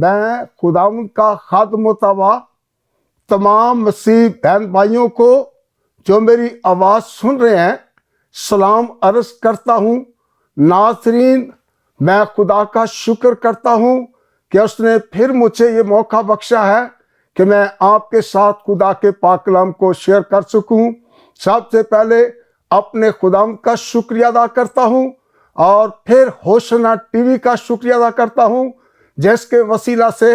मैं खुदावंद का खादम तवा तमाम मसीह बहन भाइयों को जो मेरी आवाज़ सुन रहे हैं सलाम अर्ज करता हूँ। नाज़रीन, मैं खुदा का शुक्र करता हूँ कि उसने फिर मुझे ये मौका बख्शा है कि मैं आपके साथ खुदा के पाक कलाम को शेयर कर सकूँ। सबसे पहले अपने खुदावंद का शुक्रिया अदा करता हूँ और फिर होशना टीवी का शुक्रिया अदा करता हूँ, जिसके वसीला से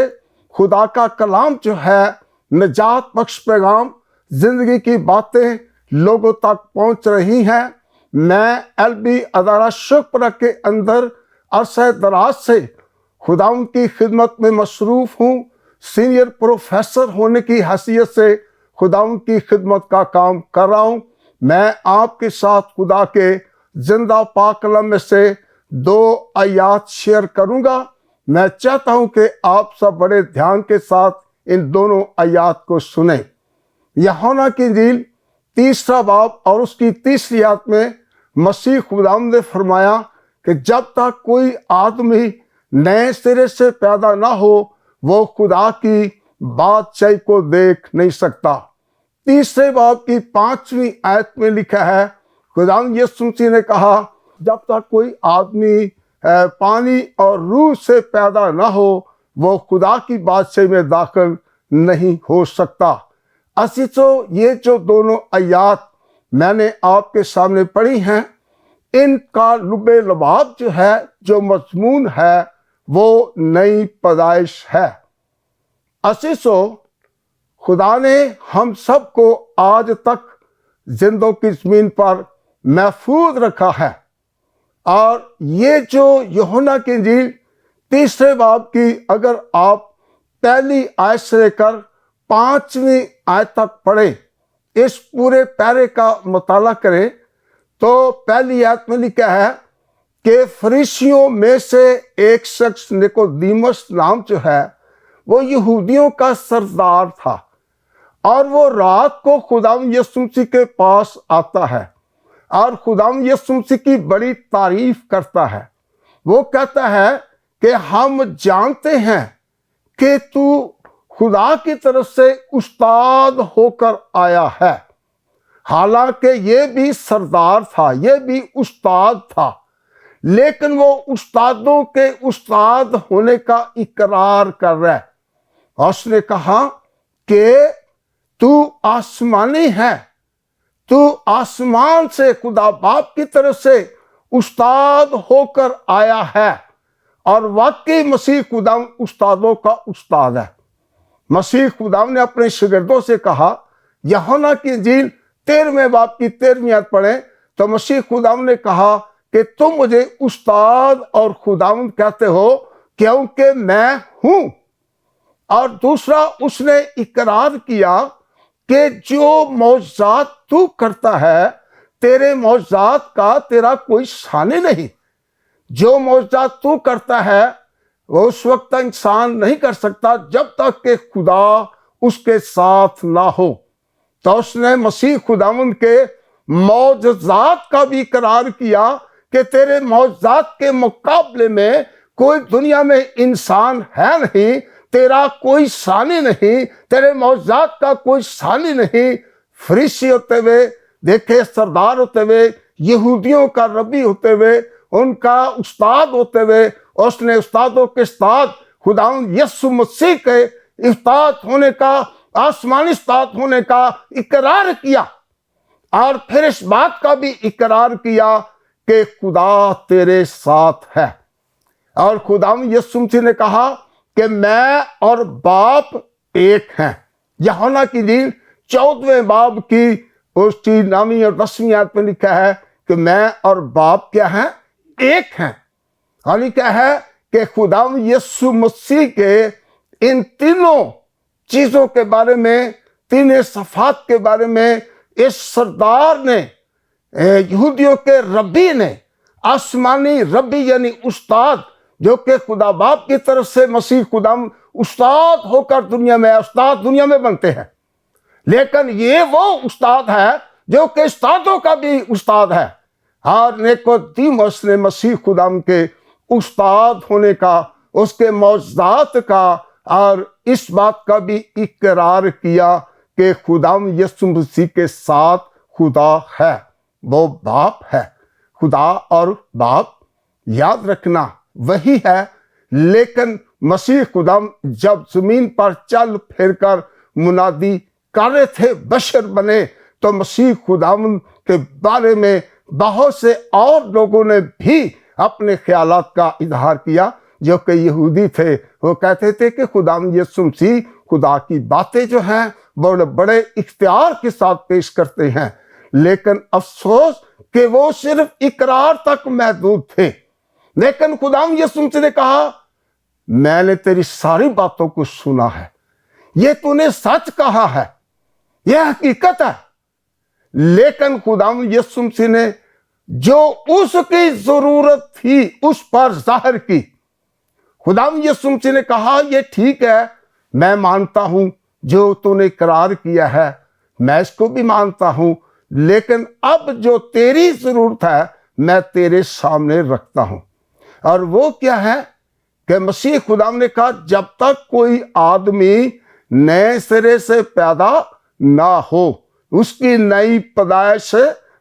खुदा का कलाम जो है निजात बख्श पैगाम जिंदगी की बातें लोगों तक पहुँच रही हैं। मैं LB अदारा शुक्र के अंदर अरसे दराज से खुदावंद की खिदमत में मसरूफ़ हूँ। सीनियर प्रोफेसर होने की हैसियत से खुदावंद की खिदमत का काम कर रहा हूँ। मैं आपके साथ खुदा के जिंदा पाक कलाम में से 2 आयात शेयर करूँगा। मैं चाहता हूँ कि आप सब बड़े ध्यान के साथ इन दोनों आयात को सुने। यूहन्ना की इंजील 3 बाब और उसकी 3 आयत में मसीह खुदावंद ने फरमाया कि जब तक कोई आदमी नए सिरे से पैदा ना हो वो खुदा की बादशाही को देख नहीं सकता। 3 बाब की 5वीं आयत में लिखा है, खुदावंद यीशु मसीह ने कहा जब तक कोई आदमी पानी और रूह से पैदा ना हो वो खुदा की बादशाही में दाखिल नहीं हो सकता। ऐसी तो ये जो दोनों आयात मैंने आपके सामने पढ़ी हैं, इनका लुबे लबाब जो है, जो मजमून है, वो नई पैदाइश है। ऐसी तो खुदा ने हम सबको आज तक जिंदों की ज़मीन पर महफूज रखा है। और ये जो यूहन्ना की इंजील 3 बाब की अगर आप पहली आयत से लेकर 5वीं आयत तक पढ़ें, इस पूरे पैरे का मुताला करें, तो पहली आयत में लिखा है कि फरीसियों में से एक शख्स निकोदेमुस नाम जो है वो यहूदियों का सरदार था और वो रात को खुदावंद यीशु मसीह के पास आता है और खुदावंद यीशु मसीह की बड़ी तारीफ करता है। वो कहता है कि हम जानते हैं कि तू खुदा की तरफ से उस्ताद होकर आया है। हालांकि ये भी सरदार था, ये भी उस्ताद था, लेकिन वो उस्तादों के उस्ताद होने का इकरार कर रहा है। उसने कहा कि तू आसमानी है, तू आसमान से खुदा बाप की तरफ से उस्ताद होकर आया है। और वाकई मसीह खुदाम उस्तादों का उस्ताद है। मसीह खुदाम ने अपने शागिर्दों से कहा, यूहन्ना की इंजील 13वें बाब की 13वीं आयत पढ़ें तो मसीह खुदाम ने कहा कि तुम मुझे उस्ताद और खुदावंद कहते हो क्योंकि मैं हूं। और दूसरा, उसने इकरार किया कि जो मौजज़ात तू करता है तेरे मौजज़ात का तेरा कोई सानी नहीं। जो मौजज़ात तू करता है वो उस वक्त इंसान नहीं कर सकता जब तक कि खुदा उसके साथ ना हो। तो उसने मसीह खुदावंद के मौजज़ात का भी इकरार किया कि तेरे मौजज़ात के मुकाबले में कोई दुनिया में इंसान है नहीं, तेरा कोई सानी नहीं, तेरे मौजज़ात का कोई सानी नहीं। फरीसी होते हुए, देखे सरदार होते हुए, यहूदियों का रबी होते हुए, उनका उस्ताद होते हुए, उसने उस्तादों के उस्ताद खुदावंद यीशु मसीह के उस्ताद होने का, आसमानी उस्ताद होने का इकरार किया। और फिर इस बात का भी इकरार किया कि खुदा तेरे साथ है। और खुदावंद यीशु मसीह ने कहा कि मैं और बाप एक हैं। यूहन्ना की इंजील 14वें बाब की उसकी 9वीं और 10वीं आयत में लिखा है कि मैं और बाप क्या हैं? एक हैं। और लिखा है कि खुदावंद यीशु मसीह के इन तीनों चीजों के बारे में, तीन सफात के बारे में इस सरदार ने, यहूदियों के रब्बी ने, आसमानी रब्बी यानी उस्ताद, जो कि खुदा बाप की तरफ से मसीह खुदाम उस्ताद होकर दुनिया में, उस्ताद दुनिया में बनते हैं, लेकिन ये वो उस्ताद है जो कि उस्तादों का भी उस्ताद है। और निकोदेमुस ने मसीह खुदाम के उस्ताद होने का उसके मौजूदात का और इस बात का भी इकरार किया कि खुदाम यीशु मसीह के साथ खुदा है, वो बाप है। खुदा और बाप याद रखना वही है, लेकिन मसीह खुदाम जब जमीन पर चल फिर कर मुनादी कर रहे थे, बशर बने, तो मसीह खुदाम के बारे में बहुत से और लोगों ने भी अपने ख्यालात का इजहार किया। जो कि यहूदी थे, वो कहते थे कि खुदाम यीशु मसीह खुदा की बातें जो हैं बड़े बड़े इख्तियार के साथ पेश करते हैं, लेकिन अफसोस कि वो सिर्फ इकरार तक महदूद थे। लेकिन खुदाम यीशु मसीह ने कहा, मैंने तेरी सारी बातों को सुना है, ये तूने सच कहा है, यह हकीकत है। लेकिन खुदाम यीशु मसीह ने जो उसकी जरूरत थी उस पर जाहिर की। खुदाम यीशु मसीह ने कहा, ये ठीक है, मैं मानता हूं जो तूने इकरार किया है, मैं इसको भी मानता हूं, लेकिन अब जो तेरी जरूरत है मैं तेरे सामने रखता हूं। और वो क्या है कि मसीह खुदाम ने कहा, जब तक कोई आदमी नए सिरे से पैदा ना हो, उसकी नई पैदाइश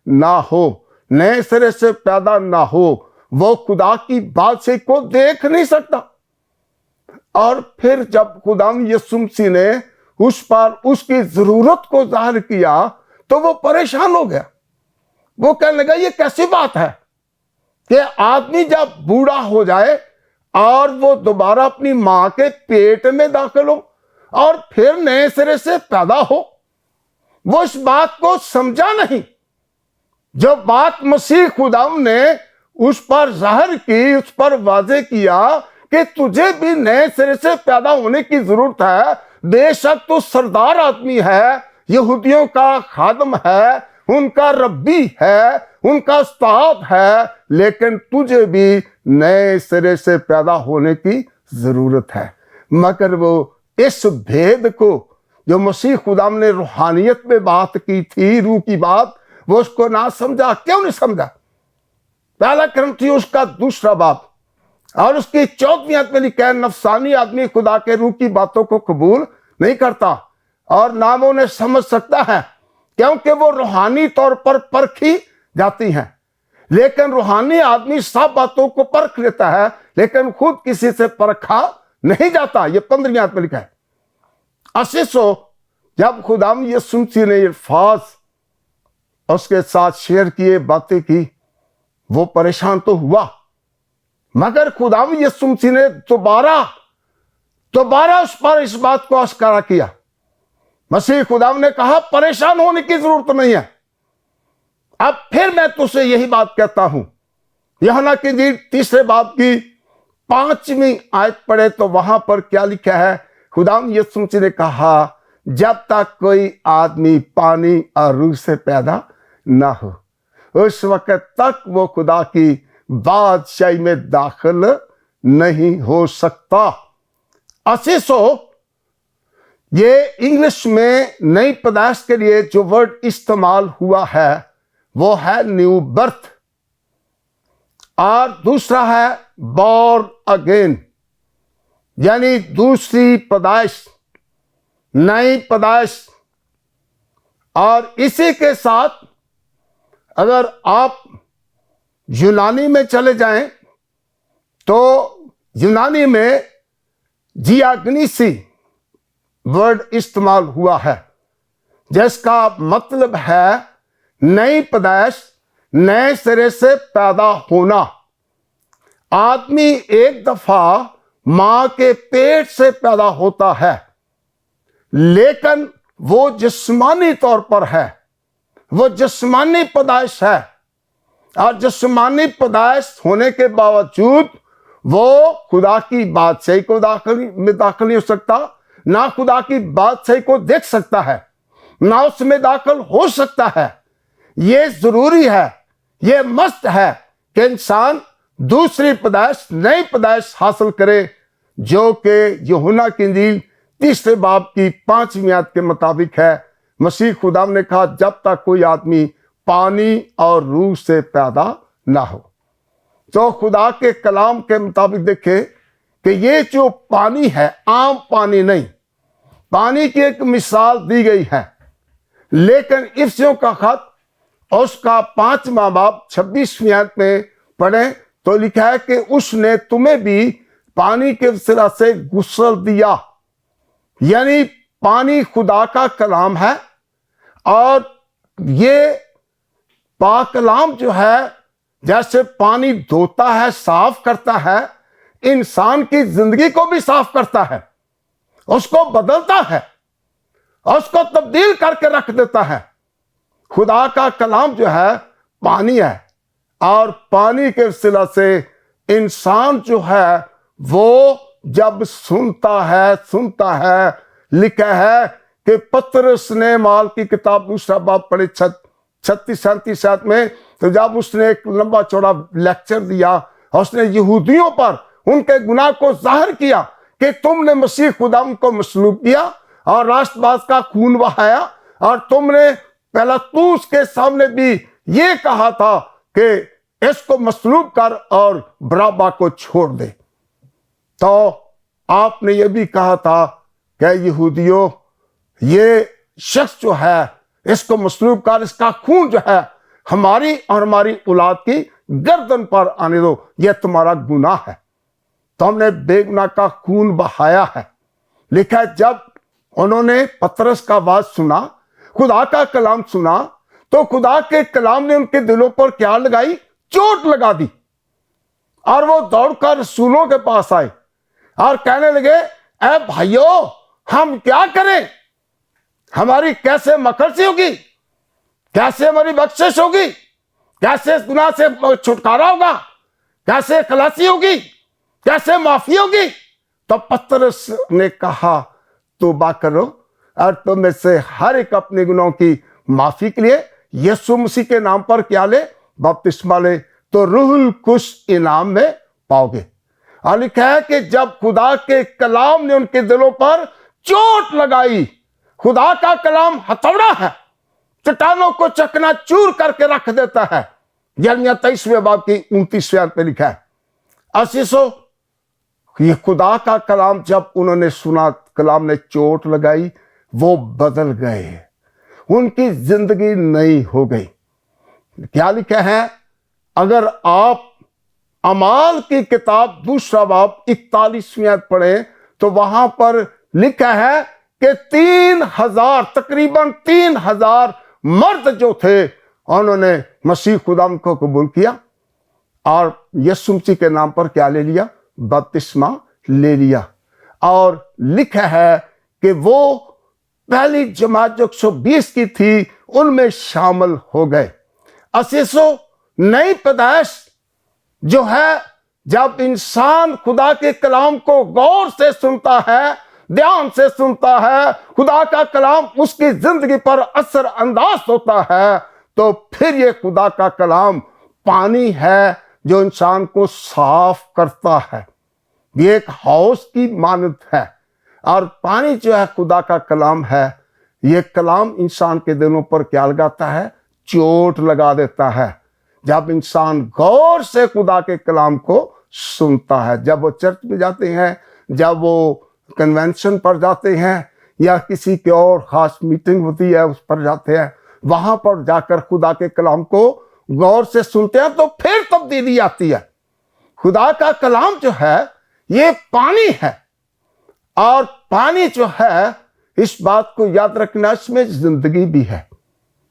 ना हो, नए सिरे से पैदा ना हो, वो खुदा की बादशाही को देख नहीं सकता। और फिर जब खुदाम यीशु मसीह ने उस पर उसकी जरूरत को जाहिर किया तो वो परेशान हो गया। वो कहने लगा, ये कैसी बात है कि आदमी जब बूढ़ा हो जाए और वो दोबारा अपनी मां के पेट में दाखिल हो और फिर नए सिरे से पैदा हो। वो इस बात को समझा नहीं। जो बात मसीह खुदाम ने उस पर जाहिर की, उस पर वाजे किया कि तुझे भी नए सिरे से पैदा होने की जरूरत है। बेशक तू सरदार आदमी है, यहूदियों का खादम है, उनका रब्बी है, उनका उस्ताद है, लेकिन तुझे भी नए सिरे से पैदा होने की जरूरत है। मगर वो इस भेद को जो मसीह खुदाम ने रूहानियत में बात की थी, रूह की बात, वो उसको ना समझा। क्यों नहीं समझा? पहला कुरिन्थियों उसका 2 बाब और उसकी 14वीं आयत में लिखा है, नफसानी आदमी खुदा के रूह की बातों को कबूल नहीं करता और ना वो उन्हें समझ सकता है, क्योंकि वो रूहानी तौर पर परखी जाती हैं। लेकिन रूहानी आदमी सब बातों को परख लेता है, लेकिन खुद किसी से परखा नहीं जाता। ये 15वीं आयत में लिखा है। असीसो जब खुदाम यीशु मसीह ने अल्फाज उसके साथ शेयर किए, बातें की, वो परेशान तो हुआ, मगर खुदाम यीशु मसीह ने दोबारा उस पर इस बात को आश्कारा किया। मसीह खुदाम ने कहा, परेशान होने की जरूरत नहीं है। अब फिर मैं तुझसे यही बात कहता हूं। यूहन्ना की इंजील 3 बाब की 5वीं आयत पढ़े तो वहां पर क्या लिखा है? खुदाम यीशु मसीह ने कहा, जब तक कोई आदमी पानी और रूह से पैदा ना हो, उस वक्त तक वो खुदा की बादशाही में दाखिल नहीं हो सकता। असीसो ये इंग्लिश में नई पैदाइश के लिए जो वर्ड इस्तेमाल हुआ है वो है न्यू बर्थ, और दूसरा है बॉर्न अगेन, यानी दूसरी पैदाइश, नई पैदाइश। और इसी के साथ अगर आप यूनानी में चले जाएं तो यूनानी में जियाग्निसी वर्ड इस्तेमाल हुआ है, जिसका मतलब है नई पैदाइश, नए सिरे से पैदा होना। आदमी एक दफा मां के पेट से पैदा होता है, लेकिन वो जिस्मानी तौर पर है, वो जिस्मानी पैदाइश है। और जिस्मानी पैदाइश होने के बावजूद वो खुदा की बादशाही को दाखिल नहीं हो सकता, ना खुदा की बादशाही को देख सकता है, ना उसमें दाखिल हो सकता है। ये जरूरी है, ये मस्त है कि इंसान दूसरी पैदाइश, नई पैदाइश हासिल करे, जो कि यूहन्ना की इंजील 3 बाब की 5वीं आयत के मुताबिक है। मसीह खुदाम ने कहा, जब तक कोई आदमी पानी और रूह से पैदा ना हो। तो खुदा के कलाम के मुताबिक देखे कि ये जो पानी है आम पानी नहीं, पानी की एक मिसाल दी गई है। लेकिन इफ्सियों का खत उसका 5वां बाब 26वीं आयत में पढ़े तो लिखा है कि उसने तुम्हें भी पानी के वसीला से गुस्ल दिया। यानी पानी खुदा का कलाम है, और ये पाक कलाम जो है जैसे पानी धोता है, साफ करता है, इंसान की जिंदगी को भी साफ करता है, उसको बदलता है, उसको तब्दील करके रख देता है। खुदा का कलाम जो है पानी है, और पानी के वसीला से इंसान जो है वो जब सुनता है, लिखा है कि पतरस ने माल की किताब 2 बाब पढ़े 36-37 में, तो जब उसने एक लंबा चौड़ा लेक्चर दिया, उसने यहूदियों पर उनके गुनाह को जाहिर किया कि तुमने मसीह खुदाम को मसलूब किया और राष्ट्रवाद का खून बहाया, और तुमने पिलातुस के सामने भी ये कहा था कि इसको मसलूब कर और बरअब्बा को छोड़ दे। तो आपने ये भी कहा था कि यहूदियों, ये शख्स जो है इसको मसलूब कर, इसका खून जो है हमारी और हमारी औलाद की गर्दन पर आने दो, यह तुम्हारा गुनाह है। तो हमने बेगुनाह का खून बहाया है। लिखा है जब उन्होंने पतरस का आवाज सुना, खुदा का कलाम सुना, तो खुदा के कलाम ने उनके दिलों पर क्या लगाई? चोट लगा दी। और वो दौड़कर रसूलों के पास आए और कहने लगे, ए भाइयों, हम क्या करें? हमारी कैसे मकरसी होगी? कैसे हमारी बख्शिश होगी? कैसे इस गुनाह से छुटकारा होगा? कैसे खलासी होगी? कैसे माफी होगी? तो पतरस ने कहा, तौबा करो और तुम में से हर एक अपने गुनाहों की माफी के लिए यीशु मसीह के नाम पर क्या ले? बपतिस्मा ले, तो रूहुल कुश इनाम में पाओगे। और लिखा है कि जब खुदा के कलाम ने उनके दिलों पर चोट लगाई, खुदा का कलाम हथौड़ा है, चट्टानों को चकनाचूर करके रख देता है। यिर्मयाह 23वें बाब की 29वें आयत में लिखा है। आशीषो, ये खुदा का कलाम जब उन्होंने सुना, कलाम ने चोट लगाई, वो बदल गए, उनकी जिंदगी नई हो गई। क्या लिखा है? अगर आप अमाल की किताब 2 बाब 41वीं आयत पढ़े तो वहां पर लिखा है कि 3000 तकरीबन 3000 मर्द जो थे उन्होंने मसीह खुदाम को कबूल किया और यीशु मसीह के नाम पर क्या ले लिया? बपतिस्मा ले लिया। और लिखा है कि वो पहली जमात जो 120 की थी उनमें शामिल हो गए। असीसो, नई पैदाइश जो है, जब इंसान खुदा के कलाम को गौर से सुनता है, ध्यान से सुनता है, खुदा का कलाम उसकी जिंदगी पर असर अंदाज होता है, तो फिर ये खुदा का कलाम पानी है जो इंसान को साफ करता है। ये एक हाउस की मानद है, और पानी जो है खुदा का कलाम है। ये कलाम इंसान के दिलों पर क्या लगाता है? चोट लगा देता है। जब इंसान गौर से खुदा के कलाम को सुनता है, जब वो चर्च में जाते हैं, जब वो कन्वेंशन पर जाते हैं, या किसी की और खास मीटिंग होती है उस पर जाते हैं, वहां पर जाकर खुदा के कलाम को गौर से सुनते हैं, तो फिर तब्दीली आती है। खुदा का कलाम जो है ये पानी है, और पानी जो है, इस बात को याद रखना, इसमें जिंदगी भी है।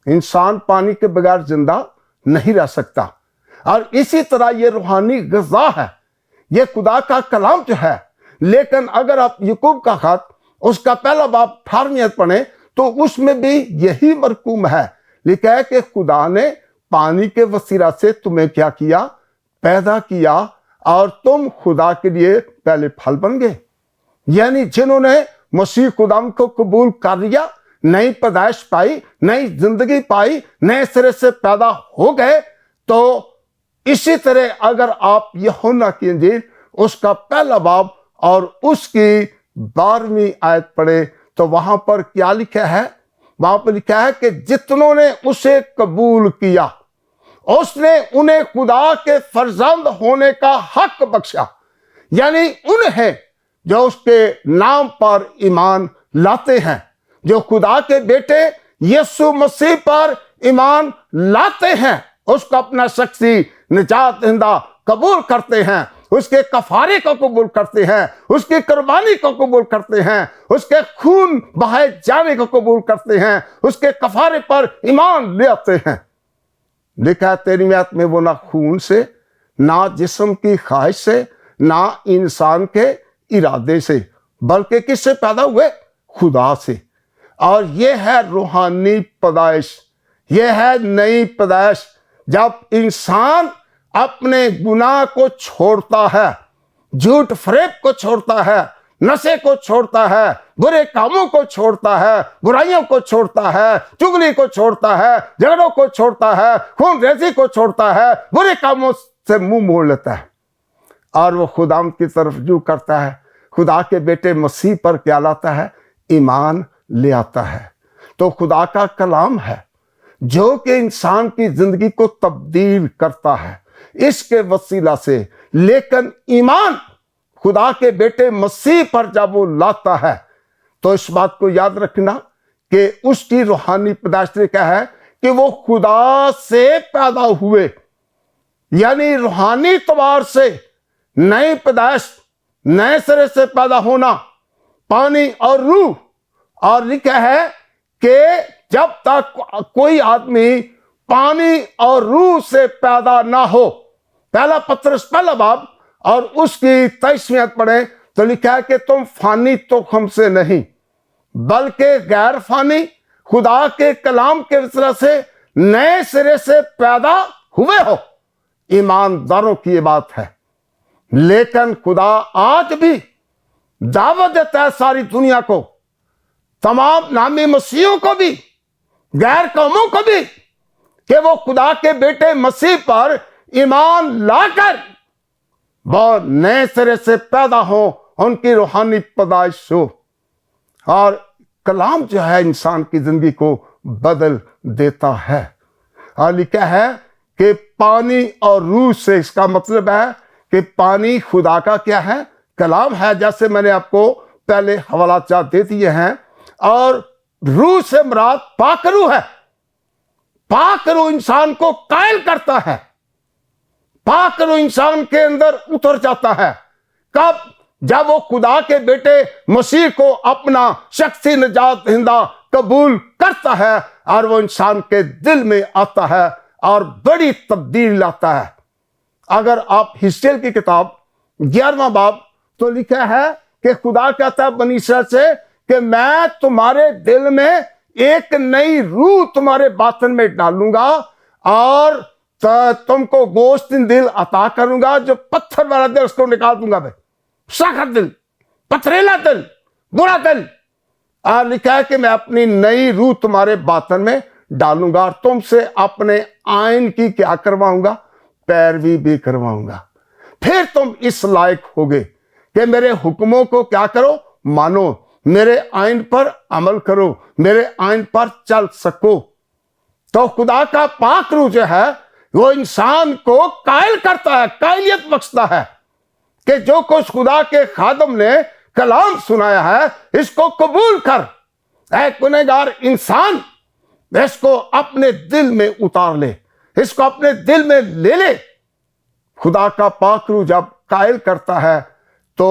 इंसान पानी के बगैर जिंदा नहीं रह सकता। और इसी तरह ये रूहानी ग़िज़ा है, ये खुदा का कलाम जो है। लेकिन अगर आप याकूब का खत उसका 1 बाब 18वीं आयत पढ़े तो उसमें भी यही मरकूम है। लिखा है कि खुदा ने पानी के वसीला से तुम्हें क्या किया? पैदा किया, और तुम खुदा के लिए पहले फल बन गए। यानी जिन्होंने मसीह खुदाम को कबूल कर लिया, नई पैदाइश पाई, नई जिंदगी पाई, नए सिरे से पैदा हो गए। तो इसी तरह अगर आप यूहन्ना की इंजील उसका 1 बाब और उसकी 12वीं आयत पढ़े तो वहां पर क्या लिखा है? वहां पर लिखा है कि जितनों ने उसे कबूल किया, उसने उन्हें खुदा के फर्जंद होने का हक बख्शा। यानी उन्हें जो उसके नाम पर ईमान लाते हैं, जो खुदा के बेटे यीशु मसीह पर ईमान लाते हैं, उसको अपना शख्सी निजात दहिंदा कबूल करते हैं, उसके कफारे को कबूल करते हैं, उसकी कुर्बानी को कबूल करते हैं, उसके खून बहाए जाने को कबूल करते हैं, उसके कफारे पर ईमान ले आते हैं। लिखा है 13वीं आयत में, वो ना खून से, ना जिस्म की ख्वाहिश से, ना इंसान के इरादे से, बल्कि किससे पैदा हुए? खुदा से। और यह है रूहानी पैदाइश, यह है नई पैदाइश, जब इंसान अपने गुनाह को छोड़ता है, झूठ फरेब को छोड़ता है, नशे को छोड़ता है, बुरे कामों को छोड़ता है, बुराइयों को छोड़ता है, चुगली को छोड़ता है, झगड़ों को छोड़ता है, खून रेजी को छोड़ता है, बुरे कामों से मुंह मोड़ लेता है और वो खुदा की तरफ रुजू करता है, खुदा के बेटे मसीह पर क्या लाता है? ईमान ले आता है। तो खुदा का कलाम है जो कि इंसान की जिंदगी को तब्दील करता है इसके वसीला से। लेकिन ईमान खुदा के बेटे मसीह पर जब वो लाता है तो इस बात को याद रखना कि उसकी रूहानी पैदाइश क्या है कि वो खुदा से पैदा हुए, यानी रूहानी तौर से नई पैदाइश, नए सिरे से पैदा होना, पानी और रूह। और लिखा है कि जब तक कोई आदमी पानी और रूह से पैदा ना हो, पहला पत्रस पहला बाब और उसकी 23वीं आयत पढ़े तो लिखा है कि तुम फानी तो हमसे नहीं बल्कि गैर फानी खुदा के कलाम के वसीला से नए सिरे से पैदा हुए हो। ईमानदारों की ये बात है। लेकिन खुदा आज भी दावत देता है सारी दुनिया को, तमाम नामी मसीहों को भी, गैर कौमों को भी, कि वो खुदा के बेटे मसीह पर ईमान लाकर वो नए सिरे से पैदा हो, उनकी रूहानी पैदाइश हो। और कलाम जो है इंसान की जिंदगी को बदल देता है। और लिखा है कि पानी और रूह से, इसका मतलब है कि पानी खुदा का क्या है? कलाम है, जैसे मैंने आपको पहले हवाला दे दिए हैं। और रूह से मुराद पाक रूह है। पाक रूह इंसान को कायल करता है, पाक रूह इंसान के अंदर उतर जाता है। कब? जब वो खुदा के बेटे मसीह को अपना शख्सी निजात दहिंदा कबूल करता है और वो इंसान के दिल में आता है और बड़ी तब्दील लाता है। अगर आप हिस्केल की किताब 11वां बाब तो लिखा है कि खुदा कहता है बनी इस्राएल से कि मैं तुम्हारे दिल में एक नई रूह तुम्हारे बातन में डालूंगा और तुमको गोश्त दिल अता करूंगा, जो पत्थर वाला दिल उसको निकाल दूंगा मैं, सख्त दिल, पथरेला दिल, बुरा दिल। और लिखा है कि मैं अपनी नई रूह तुम्हारे बातन में डालूंगा और तुमसे अपने आइन की क्या करवाऊंगा? पैरवी भी करवाऊंगा। फिर तुम इस लायक होगे कि मेरे हुक्मों को क्या करो? मानो, मेरे आइन पर अमल करो, मेरे आइन पर चल सको। तो खुदा का पाक रूह जो है वो इंसान को कायल करता है, कायलियत बख्शता है कि जो कुछ खुदा के खादम ने कलाम सुनाया है इसको कबूल कर। ऐ गुनहगार इंसान, इसको अपने दिल में उतार ले, इसको अपने दिल में ले ले। खुदा का पाक रूह जब कायल करता है तो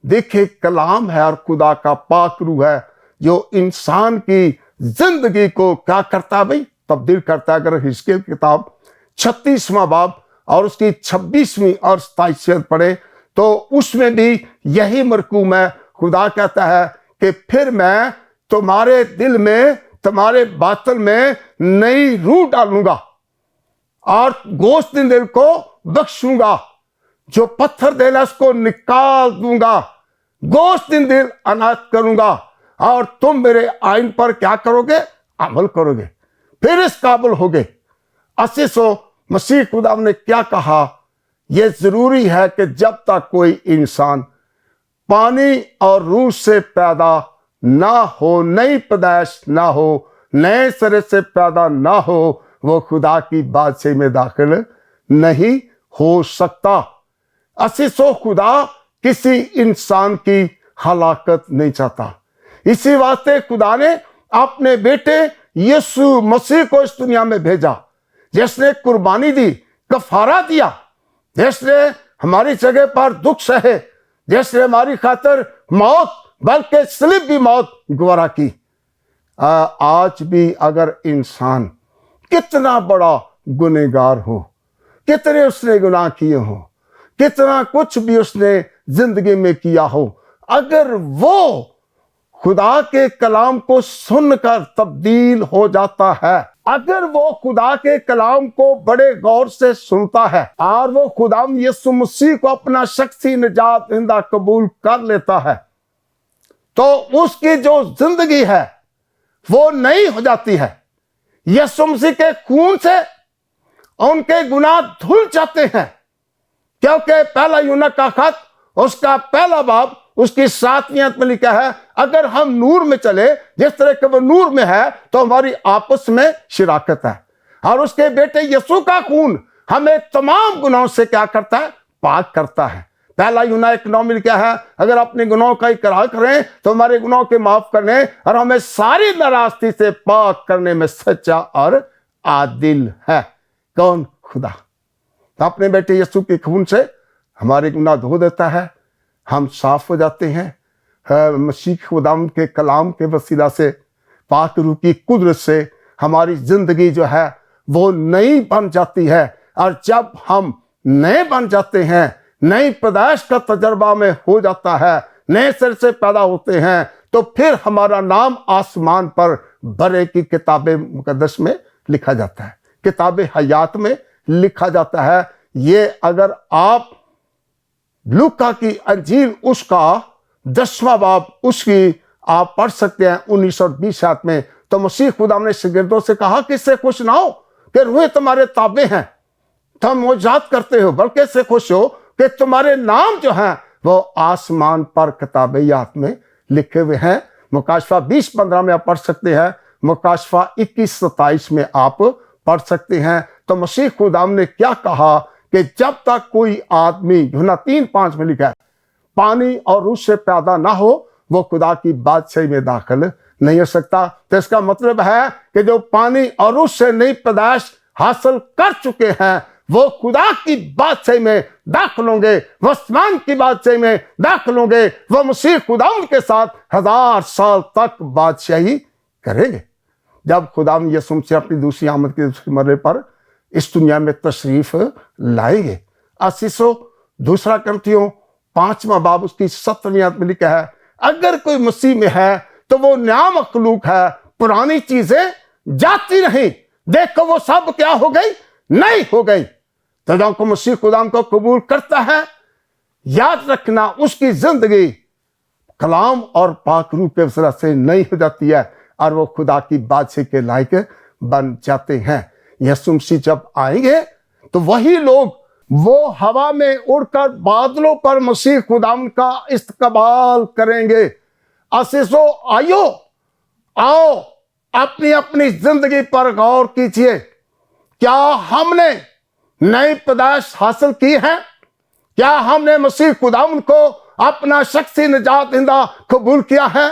देखिए कलाम है और खुदा का पाक रूह है जो इंसान की जिंदगी को क्या करता है भाई? तब्दील करता है। अगर हिस्केल की किताब 36वां बाब और उसकी 26वीं और 27वीं पढ़े तो उसमें भी यही मरकूम है। खुदा कहता है कि फिर मैं तुम्हारे दिल में, तुम्हारे बातन में नई रूह डालूंगा और गोश्त दिल को बख्शूंगा, जो पत्थर दिल है उसको निकाल दूंगा, गोश्त दिल अनाथ करूंगा और तुम मेरे आइन पर क्या करोगे? अमल करोगे, फिर इस काबिल होगे। असीसो मसीह खुदा ने क्या कहा? यह जरूरी है कि जब तक कोई इंसान पानी और रूह से पैदा ना हो, नई पैदाइश ना हो, नए सिरे से पैदा ना हो, वो खुदा की बादशाही में दाखिल नहीं हो सकता। असीसो खुदा किसी इंसान की हलाकत नहीं चाहता। इसी वास्ते खुदा ने अपने बेटे यीशु मसीह को इस दुनिया में भेजा, जिसने कुर्बानी दी, कफारा दिया, जिसने हमारी जगह पर दुख सहे, जिसने हमारी खातिर मौत बल्कि सलीब की मौत गवारा की। आज भी अगर इंसान कितना बड़ा गुनहगार हो, कितने उसने गुनाह किए हो, कितना कुछ भी उसने जिंदगी में किया हो, अगर वो खुदा के कलाम को सुनकर तब्दील हो जाता है, अगर वो खुदा के कलाम को बड़े गौर से सुनता है और वो खुदा यीशु मसीह को अपना शख्सी निजात दहिंदा कबूल कर लेता है, तो उसकी जो जिंदगी है वो नई हो जाती है। यीशु मसीह के खून से उनके गुनाह धुल जाते हैं, क्योंकि पहला यूहन्ना का खत उसका पहला बाब उसकी 7वीं आयत में लिखा है, अगर हम नूर में चले जिस तरह के वो नूर में है, तो हमारी आपस में शिराकत है। और उसके बेटे यीशु का खून हमें तमाम गुनाहों से क्या करता है? पाक करता है। पहला यूहन्ना 1:9 में लिखा है, अगर अपने गुनाहों का इकरार करें तो हमारे गुनाहों के माफ करने और हमें सारी नाराजगी से पाक करने में सच्चा और आदिल है। कौन? खुदा। तो अपने बेटे यीशु के खून से हमारे गुनाह धो देता है, हम साफ हो जाते हैं। मसीह खुदाम के कलाम के वसीला से, पाक रूह की कुदरत से हमारी जिंदगी जो है वो नई बन जाती है। और जब हम नए बन जाते हैं, नई पैदाइश का तजर्बा में हो जाता है, नए सिर से पैदा होते हैं, तो फिर हमारा नाम आसमान पर बरे की किताबे मुकद्दस में लिखा जाता है, किताबे हयात में लिखा जाता है। ये अगर आप लूका की अंजील उसका 10वां बाब उसकी आप पढ़ सकते हैं 19 और 20 आयत में, तो मसीह खुदा ने शागिर्दों से कहा कि इससे खुश ना हो कि रूहें तुम्हारे ताबे हैं, तुम मौजात करते हो, बल्कि इससे खुश हो कि तुम्हारे नाम जो हैं वो आसमान पर किताबे याद में लिखे हुए हैं। मुकाशफा 20:15 में आप पढ़ सकते हैं, मुकाशफा 21:27 में आप पढ़ सकते हैं। तो मसीह खुदा ने क्या कहा कि जब तक कोई आदमी, यूहन्ना 3:5 में लिखा है, पानी और रूह से पैदा ना हो वो खुदा की बादशाही में दाखिल नहीं हो सकता। तो इसका मतलब है कि जो पानी और रूह से नई पैदाइश हासिल कर चुके हैं वो खुदा की बादशाही में दाखिल होंगे, वो आसमान की बादशाही में दाखिल होंगे, वो मसीह खुदा के साथ 1000 साल तक बादशाही करेंगे। जब खुदा यीशु मसीह अपनी दूसरी आमद के दूसरे मरने पर इस दुनिया में तशरीफ लाएंगे। आशीषो 2 कुरिन्थियों 5वां बाब उसकी 17वीं आयत में लिखा है, अगर कोई मसीह में है तो वो नया मखलूक है, पुरानी चीजें जाती नहीं, देखो वो सब क्या हो गई? नहीं हो गई। तो जो को मसीह खुदा को कबूल करता है, याद रखना उसकी जिंदगी कलाम और पाक रूह के वसीला से नई हो जाती है और वो खुदा की बादशाही के लायक बन जाते हैं। यीशु मसीह जब आएंगे तो वही लोग वो हवा में उड़कर बादलों पर मसीह खुदाम का इस्तकबाल करेंगे। आशीषो आयो, आओ अपनी अपनी जिंदगी पर गौर कीजिए। क्या हमने नई पैदाइश हासिल की है? क्या हमने मसीह खुदाम को अपना शख्सी निजात दहिंदा कबूल किया है?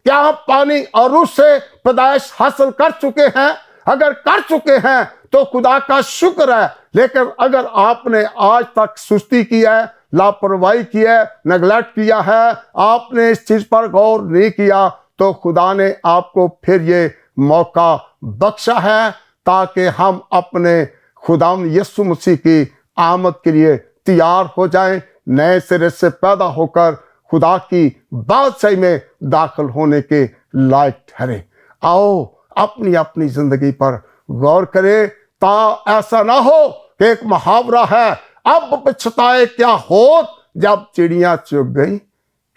क्या हम पानी और रूह से पैदाइश हासिल कर चुके हैं? अगर कर चुके हैं तो खुदा का शुक्र है। लेकिन अगर आपने आज तक सुस्ती की है, लापरवाही की है, नेगलेक्ट किया है, आपने इस चीज पर गौर नहीं किया, तो खुदा ने आपको फिर ये मौका बख्शा है ताकि हम अपने खुदाम यीशु मसीह की आमद के लिए तैयार हो जाएं, नए सिरे से पैदा होकर खुदा की बादशाही में दाखिल होने के लायक ठहरे। आओ अपनी अपनी जिंदगी पर गौर करें, ता ऐसा ना हो कि एक मुहावरा है, अब पछताए क्या होत जब चिड़ियां चुग गई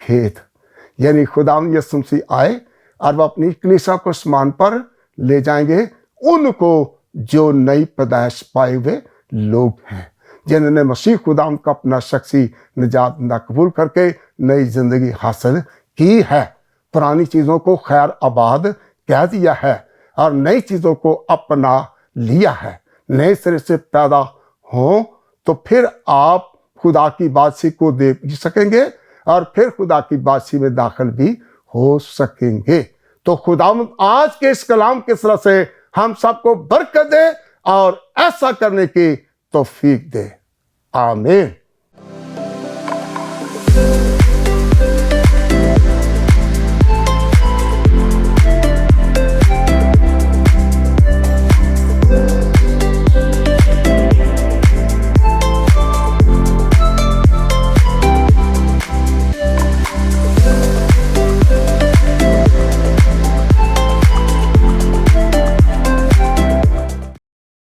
खेत। यानी खुदाम यीशु मसीह आए और वह अपनी कलीसिया को आसमान पर ले जाएंगे उनको जो नई पैदाइश पाए हुए लोग हैं, जिन्होंने मसीह खुदाम का अपना शख्सी निजात कबूल करके नई जिंदगी हासिल की है, पुरानी चीजों को खैर आबाद कह दिया है और नई चीजों को अपना लिया है, नए सिरे से पैदा हो, तो फिर आप खुदा की बादशाही को देख सकेंगे और फिर खुदा की बादशाही में दाखिल भी हो सकेंगे। तो खुदावंद आज के इस कलाम के सलाह से हम सबको बरकत दे और ऐसा करने की तौफीक दे। आमीन।